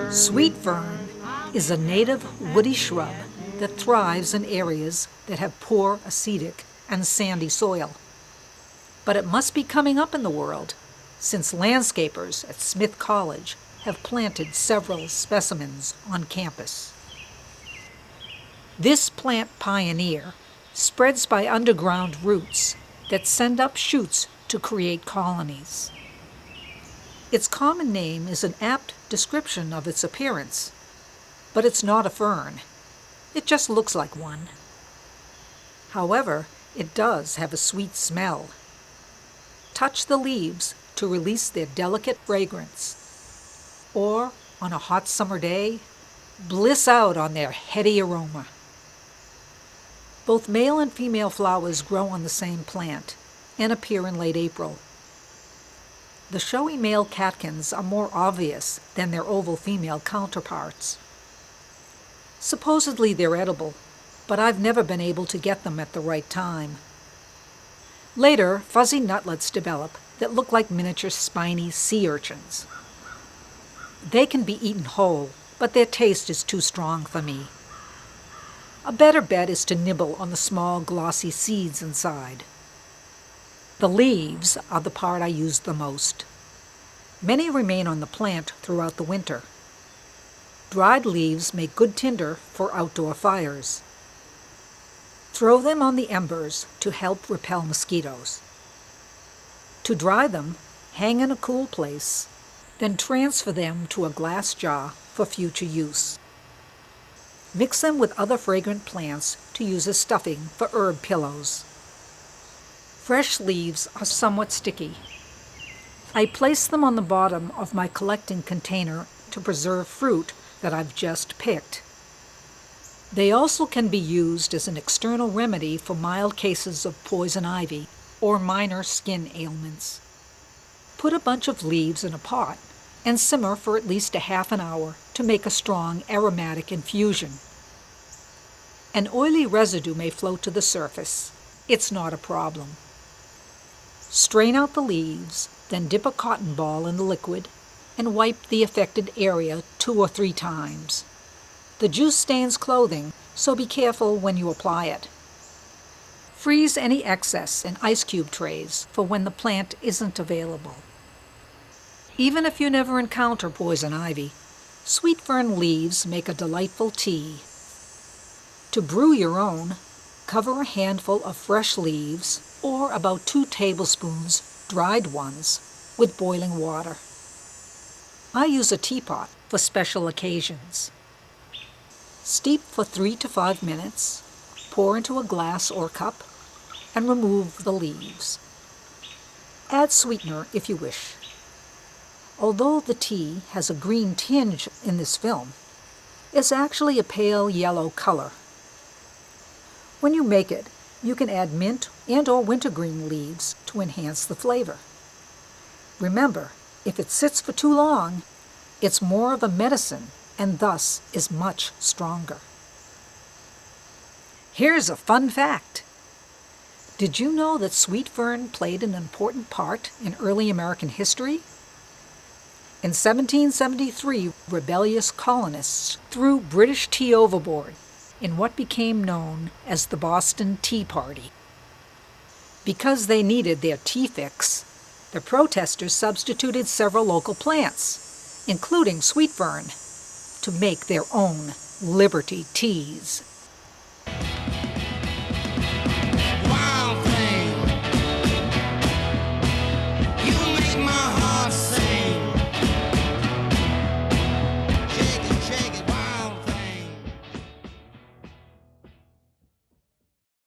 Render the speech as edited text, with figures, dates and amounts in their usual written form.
Sweetfern is a native woody shrub that thrives in areas that have poor acidic and sandy soil. But it must be coming up in the world, since landscapers at Smith College have planted several specimens on campus. This plant pioneer spreads by underground roots that send up shoots to create colonies. Its common name is an apt description of its appearance, but it's not a fern. It just looks like one. However, it does have a sweet smell. Touch the leaves to release their delicate fragrance. Or, on a hot summer day, bliss out on their heady aroma. Both male and female flowers grow on the same plant and appear in late April. The showy male catkins are more obvious than their oval female counterparts. Supposedly they're edible, but I've never been able to get them at the right time. Later, fuzzy nutlets develop that look like miniature spiny sea urchins. They can be eaten whole, but their taste is too strong for me. A better bet is to nibble on the small, glossy seeds inside. The leaves are the part I use the most. Many remain on the plant throughout the winter. Dried leaves make good tinder for outdoor fires. Throw them on the embers to help repel mosquitoes. To dry them, hang in a cool place, then transfer them to a glass jar for future use. Mix them with other fragrant plants to use as stuffing for herb pillows. Fresh leaves are somewhat sticky. I place them on the bottom of my collecting container to preserve fruit that I've just picked. They also can be used as an external remedy for mild cases of poison ivy or minor skin ailments. Put a bunch of leaves in a pot and simmer for at least a half an hour to make a strong aromatic infusion. An oily residue may float to the surface. It's not a problem. Strain out the leaves, then dip a cotton ball in the liquid and wipe the affected area 2 or 3 times. The juice stains clothing, so be careful when you apply it. Freeze any excess in ice cube trays for when the plant isn't available. Even if you never encounter poison ivy, sweetfern leaves make a delightful tea. To brew your own, cover a handful of fresh leaves or about 2 tablespoons dried ones with boiling water. I use a teapot for special occasions. Steep for 3 to 5 minutes, pour into a glass or cup, and remove the leaves. Add sweetener if you wish. Although the tea has a green tinge in this film, it's actually a pale yellow color. When you make it, you can add mint and or wintergreen leaves to enhance the flavor. Remember, if it sits for too long, it's more of a medicine and thus is much stronger. Here's a fun fact. Did you know that sweetfern played an important part in early American history? In 1773, rebellious colonists threw British tea overboard in what became known as the Boston Tea Party. Because they needed their tea fix, the protesters substituted several local plants, including sweetfern, to make their own Liberty teas.